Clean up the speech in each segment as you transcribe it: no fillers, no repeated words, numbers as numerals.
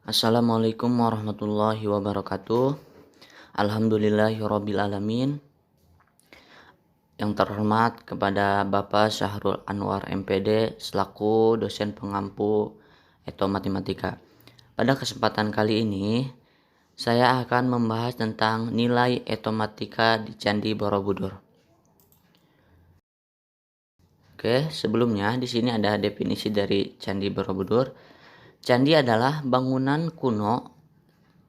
Assalamualaikum warahmatullahi wabarakatuh. Alhamdulillahirabbil alamin. Yang terhormat kepada Bapak Syahrul Anwar MPD selaku dosen pengampu Eto Matematika. Pada kesempatan kali ini, saya akan membahas tentang nilai Etomatika di Candi Borobudur. Oke, sebelumnya di sini ada definisi dari Candi Borobudur. Candi adalah bangunan kuno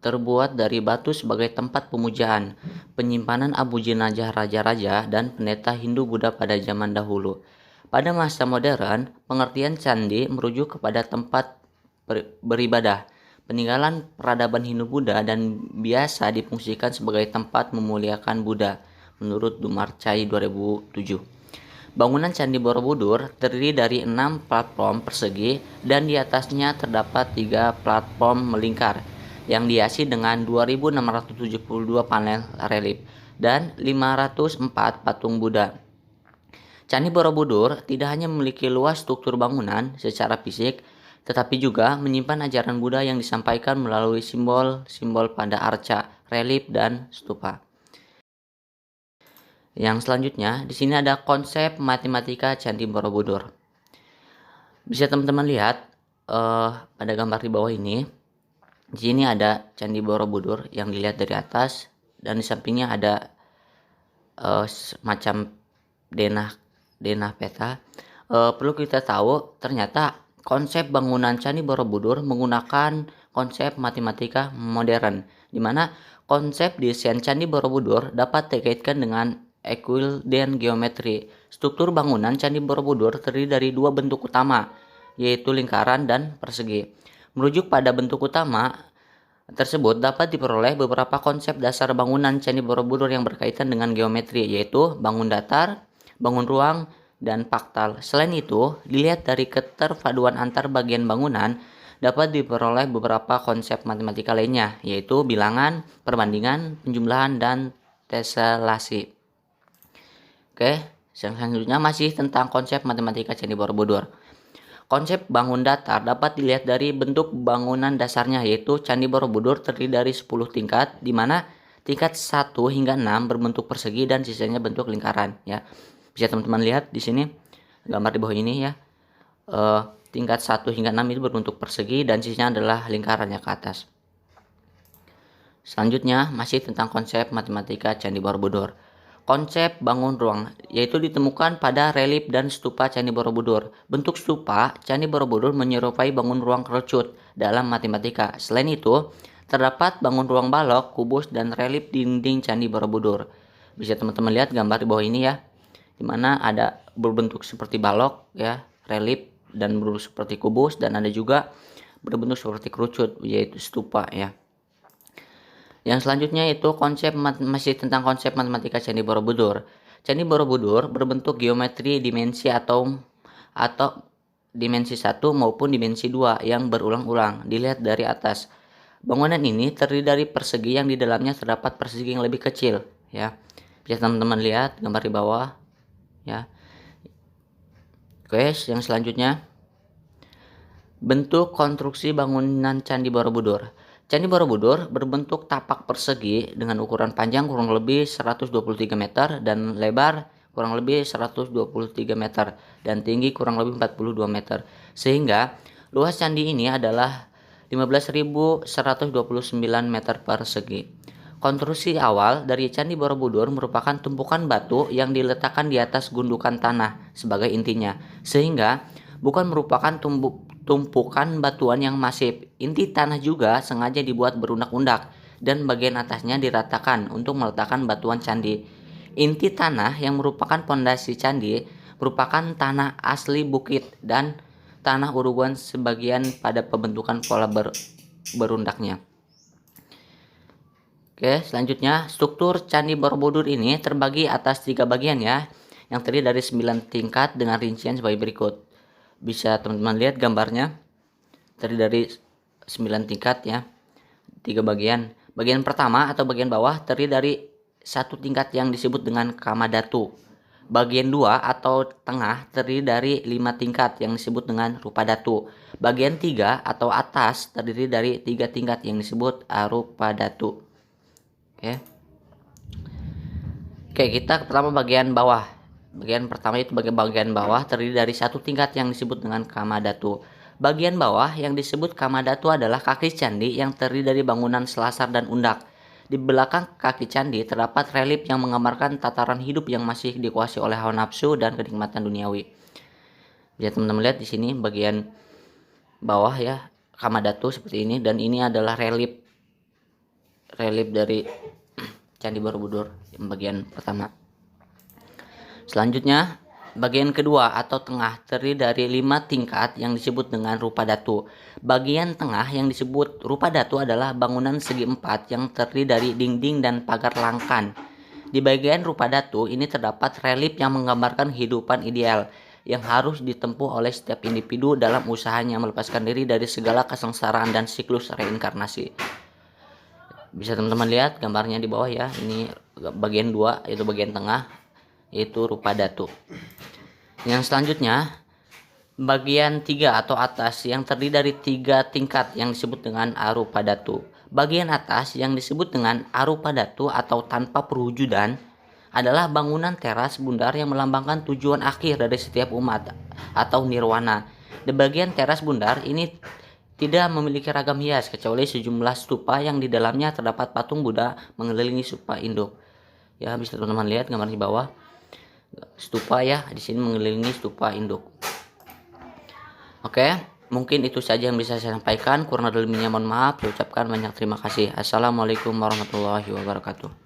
terbuat dari batu sebagai tempat pemujaan, penyimpanan abu jenazah raja-raja dan pendeta Hindu-Buddha pada zaman dahulu. Pada masa modern, pengertian candi merujuk kepada tempat beribadah, peninggalan peradaban Hindu-Buddha dan biasa difungsikan sebagai tempat memuliakan Buddha, menurut Dumarcai 2007. Bangunan Candi Borobudur terdiri dari 6 platform persegi dan di atasnya terdapat 3 platform melingkar yang dihiasi dengan 2.672 panel relief dan 504 patung Buddha. Candi Borobudur tidak hanya memiliki luas struktur bangunan secara fisik, tetapi juga menyimpan ajaran Buddha yang disampaikan melalui simbol-simbol pada arca, relief, dan stupa. Yang selanjutnya, di sini ada konsep matematika Candi Borobudur. Bisa teman-teman lihat pada gambar di bawah ini. Di sini ada Candi Borobudur yang dilihat dari atas dan di sampingnya ada semacam denah peta. Perlu kita tahu ternyata konsep bangunan Candi Borobudur menggunakan konsep matematika modern, di mana konsep desain Candi Borobudur dapat dikaitkan dengan Euclidean geometri. Struktur bangunan Candi Borobudur terdiri dari dua bentuk utama, yaitu lingkaran dan persegi. Merujuk pada bentuk utama tersebut dapat diperoleh beberapa konsep dasar bangunan Candi Borobudur yang berkaitan dengan geometri, yaitu bangun datar, bangun ruang, dan paktal. Selain itu, dilihat dari keterpaduan antar bagian bangunan, dapat diperoleh beberapa konsep matematika lainnya, yaitu bilangan, perbandingan, penjumlahan, dan teselasi. Oke, selanjutnya masih tentang konsep matematika Candi Borobudur. Konsep bangun datar dapat dilihat dari bentuk bangunan dasarnya, yaitu Candi Borobudur terdiri dari 10 tingkat, di mana tingkat 1 hingga 6 berbentuk persegi dan sisanya bentuk lingkaran, ya. Bisa teman-teman lihat di sini gambar di bawah ini, ya. Tingkat 1 hingga 6 itu berbentuk persegi dan sisanya adalah lingkarannya ke atas. Selanjutnya masih tentang konsep matematika Candi Borobudur. Konsep bangun ruang, yaitu ditemukan pada relief dan stupa Candi Borobudur. Bentuk stupa Candi Borobudur menyerupai bangun ruang kerucut dalam matematika. Selain itu, terdapat bangun ruang balok, kubus, dan relief dinding Candi Borobudur. Bisa teman-teman lihat gambar di bawah ini, ya, dimana ada berbentuk seperti balok, ya, relief, dan berbentuk seperti kubus, dan ada juga berbentuk seperti kerucut, yaitu stupa, ya. Yang selanjutnya itu masih tentang konsep matematika Candi Borobudur. Candi Borobudur berbentuk geometri dimensi atau dimensi 1 maupun dimensi 2 yang berulang-ulang dilihat dari atas. Bangunan ini terdiri dari persegi yang di dalamnya terdapat persegi yang lebih kecil, ya. Bisa teman-teman lihat gambar di bawah, ya. Oke, yang selanjutnya bentuk konstruksi bangunan Candi Borobudur. Candi Borobudur berbentuk tapak persegi dengan ukuran panjang kurang lebih 123 meter dan lebar kurang lebih 123 meter dan tinggi kurang lebih 42 meter. Sehingga luas candi ini adalah 15.129 meter persegi. Konstruksi awal dari Candi Borobudur merupakan tumpukan batu yang diletakkan di atas gundukan tanah sebagai intinya, sehingga bukan merupakan tumpukan batuan yang masif. Inti tanah juga sengaja dibuat berundak-undak dan bagian atasnya diratakan untuk meletakkan batuan candi. Inti tanah yang merupakan pondasi candi merupakan tanah asli bukit dan tanah uruguan sebagian pada pembentukan pola berundaknya. Oke, selanjutnya struktur Candi Borobudur ini terbagi atas 3 bagian, ya, yang terdiri dari 9 tingkat dengan rincian sebagai berikut. Bisa teman-teman lihat gambarnya, terdiri dari 9 tingkat, ya, 3 bagian. Bagian pertama atau bagian bawah terdiri dari 1 tingkat yang disebut dengan Kamadatu. Bagian 2 atau tengah terdiri dari 5 tingkat yang disebut dengan rupa datu. Bagian 3 atau atas terdiri dari 3 tingkat yang disebut arupa datu. Oke. Oke, kita pertama bagian bawah. Bagian pertama itu bagian bawah terdiri dari 1 tingkat yang disebut dengan kama datu. Bagian bawah yang disebut kama datu adalah kaki candi yang terdiri dari bangunan selasar dan undak. Di belakang kaki candi terdapat relief yang menggambarkan tataran hidup yang masih dikuasai oleh hawa nafsu dan kenikmatan duniawi. Bisa teman-teman lihat di sini bagian bawah ya, kama datu seperti ini, dan ini adalah relief dari Candi Borobudur yang bagian pertama. Selanjutnya, bagian kedua atau tengah terdiri dari 5 tingkat yang disebut dengan rupa datu. Bagian tengah yang disebut rupa datu adalah bangunan segi 4 yang terdiri dari dinding dan pagar langkan. Di bagian rupa datu ini terdapat relief yang menggambarkan kehidupan ideal yang harus ditempuh oleh setiap individu dalam usahanya melepaskan diri dari segala kesengsaraan dan siklus reinkarnasi. Bisa teman-teman lihat gambarnya di bawah ya. Ini bagian 2 yaitu bagian tengah, yaitu rupa datu. Yang selanjutnya bagian 3 atau atas yang terdiri dari 3 tingkat yang disebut dengan arupa datu. Bagian atas yang disebut dengan arupa datu atau tanpa perwujudan adalah bangunan teras bundar yang melambangkan tujuan akhir dari setiap umat atau nirwana. Di bagian teras bundar ini tidak memiliki ragam hias kecuali sejumlah stupa yang di dalamnya terdapat patung Buddha mengelilingi stupa induk. Ya, bisa teman-teman lihat gambar di bawah. Stupa ya, di sini mengelilingi stupa induk. Oke, mungkin itu saja yang bisa saya sampaikan. Kurang lebihnya mohon maaf. Saya ucapkan banyak terima kasih. Assalamualaikum warahmatullahi wabarakatuh.